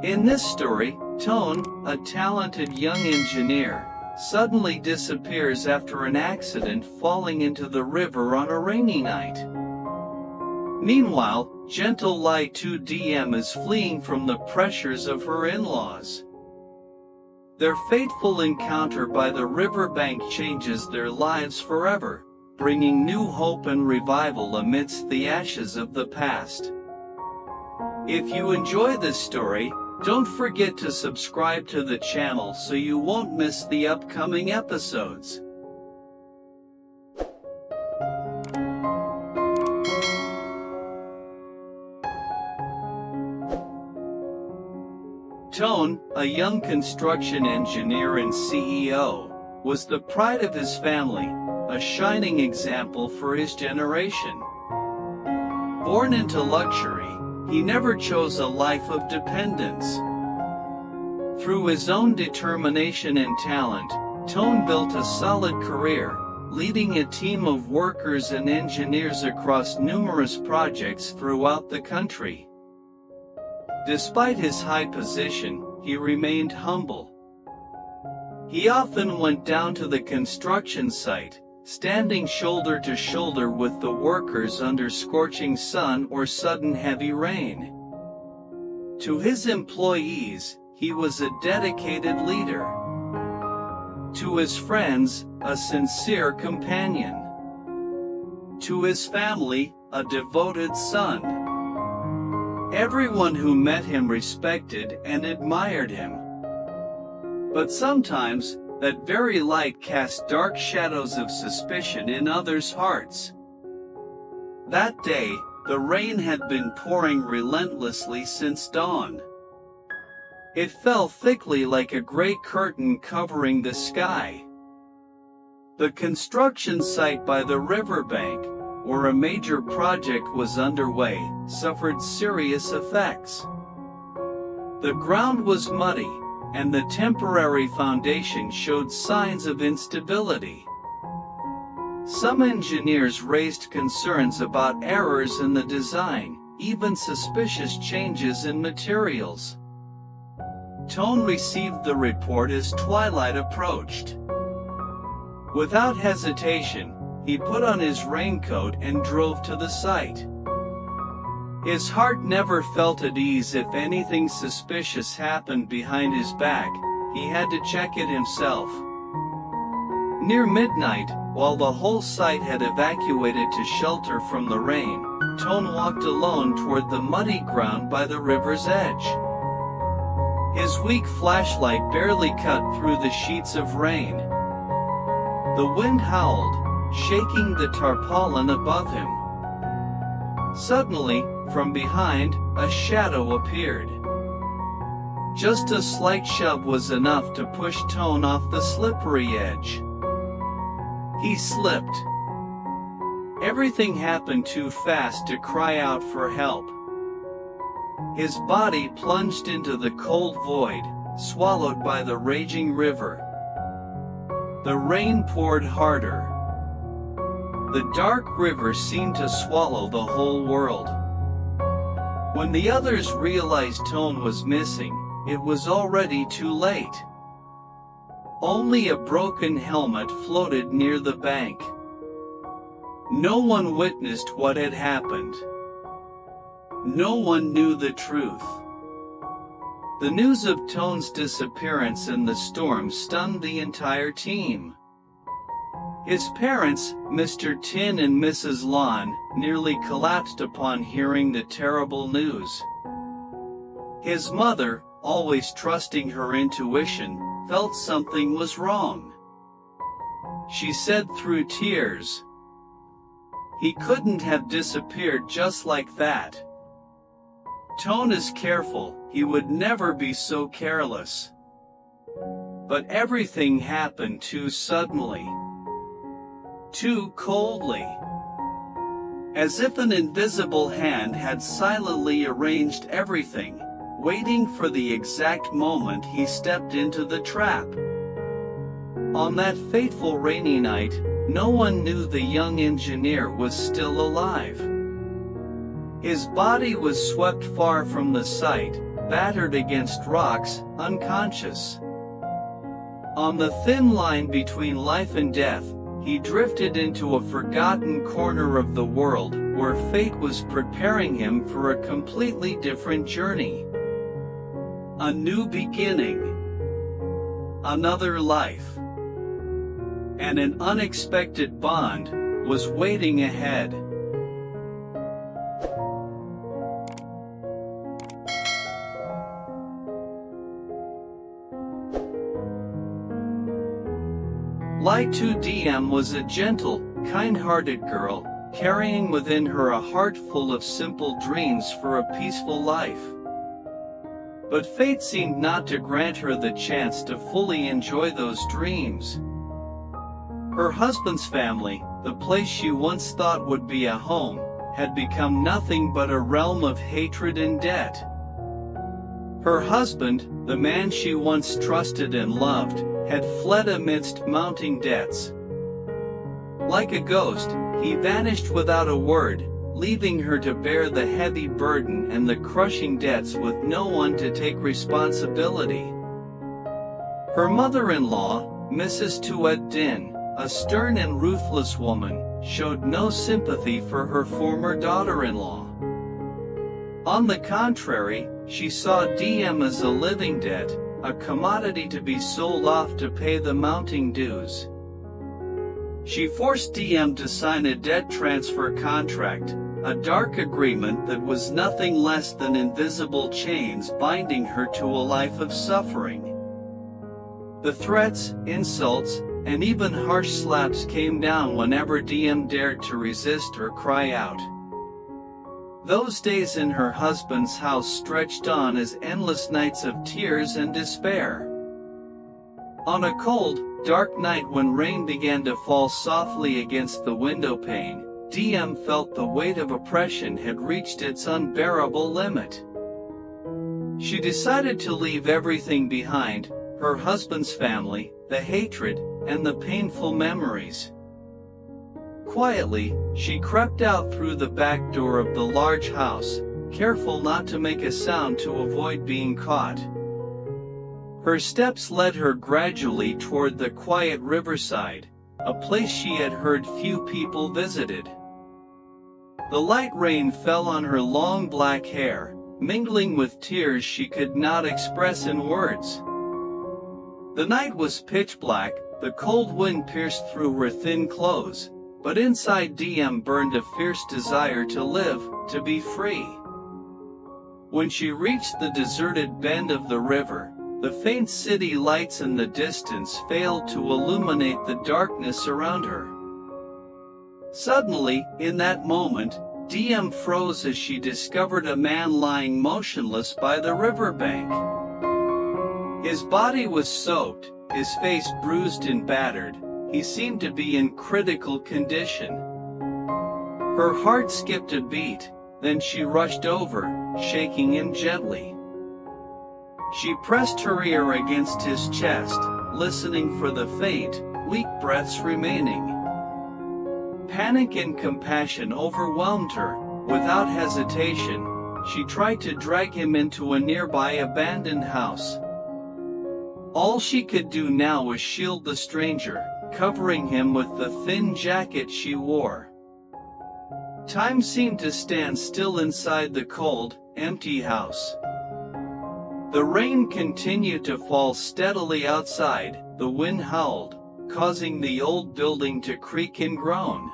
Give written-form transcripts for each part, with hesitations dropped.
In this story, Toan, a talented young engineer, suddenly disappears after an accident falling into the river on a rainy night. Meanwhile, gentle Ly Tu Diem is fleeing from the pressures of her in-laws. Their fateful encounter by the riverbank changes their lives forever, bringing new hope and revival amidst the ashes of the past. If you enjoy this story, don't forget to subscribe to the channel so you won't miss the upcoming episodes. Toan, a young construction engineer and CEO, was the pride of his family, a shining example for his generation. Born into luxury, he never chose a life of dependence. Through his own determination and talent, Toan built a solid career, leading a team of workers and engineers across numerous projects throughout the country. Despite his high position, he remained humble. He often went down to the construction site, standing shoulder to shoulder with the workers under scorching sun or sudden heavy rain. To his employees, he was a dedicated leader. To his friends, a sincere companion. To his family, a devoted son. Everyone who met him respected and admired him. But sometimes, that very light cast dark shadows of suspicion in others' hearts. That day, the rain had been pouring relentlessly since dawn. It fell thickly like a gray curtain covering the sky. The construction site by the riverbank, where a major project was underway, suffered serious effects. The ground was muddy, and the temporary foundation showed signs of instability. Some engineers raised concerns about errors in the design, even suspicious changes in materials. Toan received the report as twilight approached. Without hesitation, he put on his raincoat and drove to the site. His heart never felt at ease if anything suspicious happened behind his back. He had to check it himself. Near midnight, while the whole site had evacuated to shelter from the rain, Toan walked alone toward the muddy ground by the river's edge. His weak flashlight barely cut through the sheets of rain. The wind howled, shaking the tarpaulin above him. Suddenly, from behind, a shadow appeared. Just a slight shove was enough to push Toan off the slippery edge. He slipped. Everything happened too fast to cry out for help. His body plunged into the cold void, swallowed by the raging river. The rain poured harder. The dark river seemed to swallow the whole world. When the others realized Toan was missing, it was already too late. Only a broken helmet floated near the bank. No one witnessed what had happened. No one knew the truth. The news of Toan's disappearance in the storm stunned the entire team. His parents, Mr. Tin and Mrs. Lon, nearly collapsed upon hearing the terrible news. His mother, always trusting her intuition, felt something was wrong. She said through tears, "He couldn't have disappeared just like that. Toan is careful, he would never be so careless." But everything happened too suddenly. Too coldly. As if an invisible hand had silently arranged everything, waiting for the exact moment he stepped into the trap. On that fateful rainy night, no one knew the young engineer was still alive. His body was swept far from the site, battered against rocks, unconscious. On the thin line between life and death, he drifted into a forgotten corner of the world, where fate was preparing him for a completely different journey. A new beginning. Another life. And an unexpected bond was waiting ahead. Ly Tu Diem was a gentle, kind-hearted girl, carrying within her a heart full of simple dreams for a peaceful life. But fate seemed not to grant her the chance to fully enjoy those dreams. Her husband's family, the place she once thought would be a home, had become nothing but a realm of hatred and debt. Her husband, the man she once trusted and loved, had fled amidst mounting debts. Like a ghost, he vanished without a word, leaving her to bear the heavy burden and the crushing debts with no one to take responsibility. Her mother-in-law, Mrs. Ly Tu Diem, a stern and ruthless woman, showed no sympathy for her former daughter-in-law. On the contrary, she saw Diem as a living debt, a commodity to be sold off to pay the mounting dues. She forced Diem to sign a debt transfer contract, a dark agreement that was nothing less than invisible chains binding her to a life of suffering. The threats, insults, and even harsh slaps came down whenever Diem dared to resist or cry out. Those days in her husband's house stretched on as endless nights of tears and despair. On a cold, dark night when rain began to fall softly against the window pane, Diem felt the weight of oppression had reached its unbearable limit. She decided to leave everything behind, her husband's family, the hatred, and the painful memories. Quietly, she crept out through the back door of the large house, careful not to make a sound to avoid being caught. Her steps led her gradually toward the quiet riverside, a place she had heard few people visited. The light rain fell on her long black hair, mingling with tears she could not express in words. The night was pitch black, the cold wind pierced through her thin clothes, but inside Diem burned a fierce desire to live, to be free. When she reached the deserted bend of the river, the faint city lights in the distance failed to illuminate the darkness around her. Suddenly, in that moment, Diem froze as she discovered a man lying motionless by the riverbank. His body was soaked, his face bruised and battered. He seemed to be in critical condition. Her heart skipped a beat, then she rushed over, shaking him gently. She pressed her ear against his chest, listening for the faint, weak breaths remaining. Panic and compassion overwhelmed her. Without hesitation, she tried to drag him into a nearby abandoned house. All she could do now was shield the stranger, covering him with the thin jacket she wore. Time seemed to stand still inside the cold, empty house. The rain continued to fall steadily outside, the wind howled, causing the old building to creak and groan.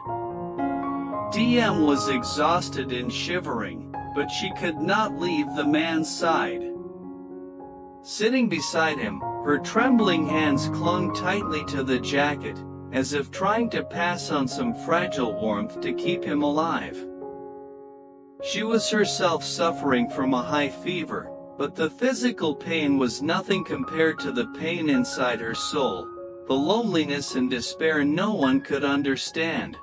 Diem was exhausted and shivering, but she could not leave the man's side. Sitting beside him, her trembling hands clung tightly to the jacket, as if trying to pass on some fragile warmth to keep him alive. She was herself suffering from a high fever, but the physical pain was nothing compared to the pain inside her soul, the loneliness and despair no one could understand.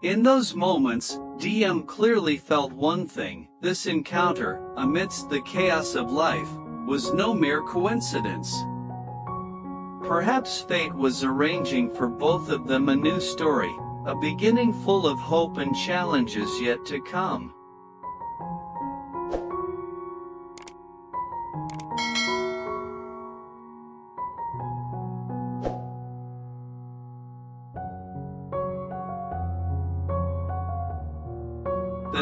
In those moments, Diem clearly felt one thing: this encounter, amidst the chaos of life, was no mere coincidence. Perhaps fate was arranging for both of them a new story, a beginning full of hope and challenges yet to come.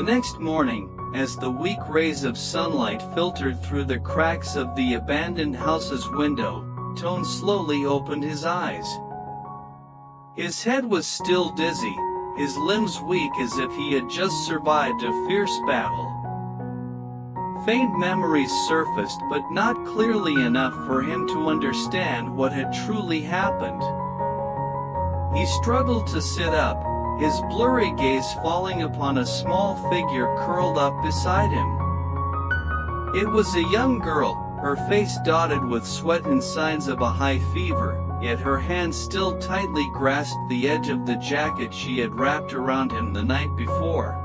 The next morning, as the weak rays of sunlight filtered through the cracks of the abandoned house's window, Toan slowly opened his eyes. His head was still dizzy, his limbs weak as if he had just survived a fierce battle. Faint memories surfaced, but not clearly enough for him to understand what had truly happened. He struggled to sit up, his blurry gaze falling upon a small figure curled up beside him. It was a young girl, her face dotted with sweat and signs of a high fever, yet her hand still tightly grasped the edge of the jacket she had wrapped around him the night before.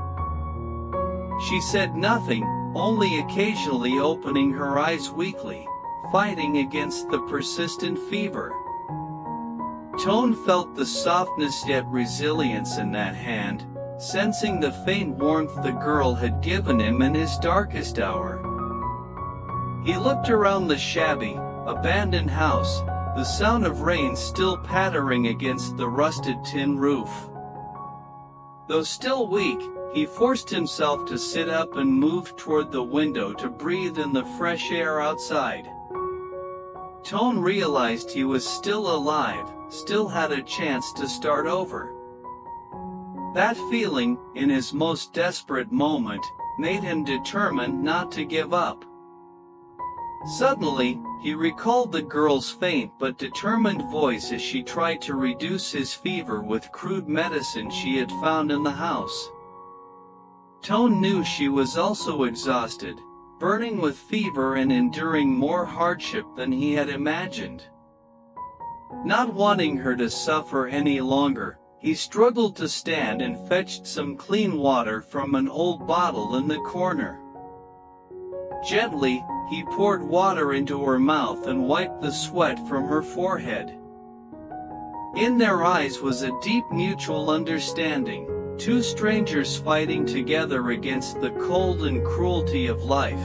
She said nothing, only occasionally opening her eyes weakly, fighting against the persistent fever. Toan felt the softness yet resilience in that hand, sensing the faint warmth the girl had given him in his darkest hour. He looked around the shabby, abandoned house, the sound of rain still pattering against the rusted tin roof. Though still weak, he forced himself to sit up and move toward the window to breathe in the fresh air outside. Toan realized he was still alive, still had a chance to start over. That feeling, in his most desperate moment, made him determined not to give up. Suddenly, he recalled the girl's faint but determined voice as she tried to reduce his fever with crude medicine she had found in the house. Toan knew she was also exhausted, burning with fever and enduring more hardship than he had imagined. Not wanting her to suffer any longer, he struggled to stand and fetched some clean water from an old bottle in the corner. Gently, he poured water into her mouth and wiped the sweat from her forehead. In their eyes was a deep mutual understanding, two strangers fighting together against the cold and cruelty of life.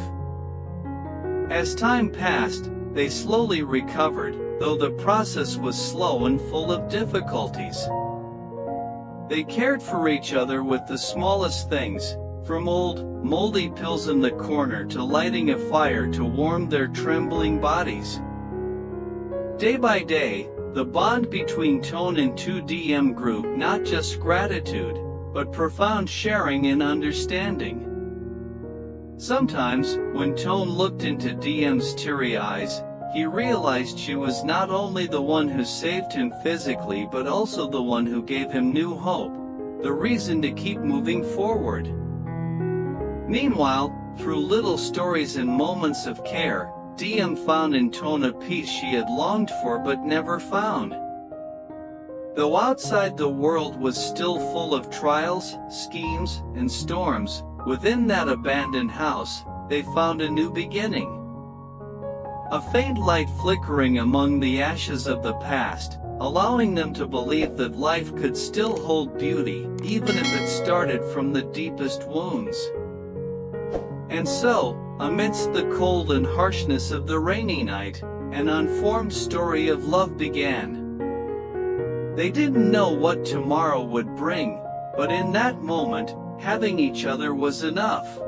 As time passed, they slowly recovered, though the process was slow and full of difficulties. They cared for each other with the smallest things, from old, moldy pills in the corner to lighting a fire to warm their trembling bodies. Day by day, the bond between Toan and Tu Diem grew, not just gratitude, but profound sharing and understanding. Sometimes, when Toan looked into Diem's teary eyes, he realized she was not only the one who saved him physically but also the one who gave him new hope, the reason to keep moving forward. Meanwhile, through little stories and moments of care, Diem found in Toan a peace she had longed for but never found. Though outside the world was still full of trials, schemes, and storms, within that abandoned house, they found a new beginning. A faint light flickering among the ashes of the past, allowing them to believe that life could still hold beauty, even if it started from the deepest wounds. And so, amidst the cold and harshness of the rainy night, an unformed story of love began. They didn't know what tomorrow would bring, but in that moment, having each other was enough.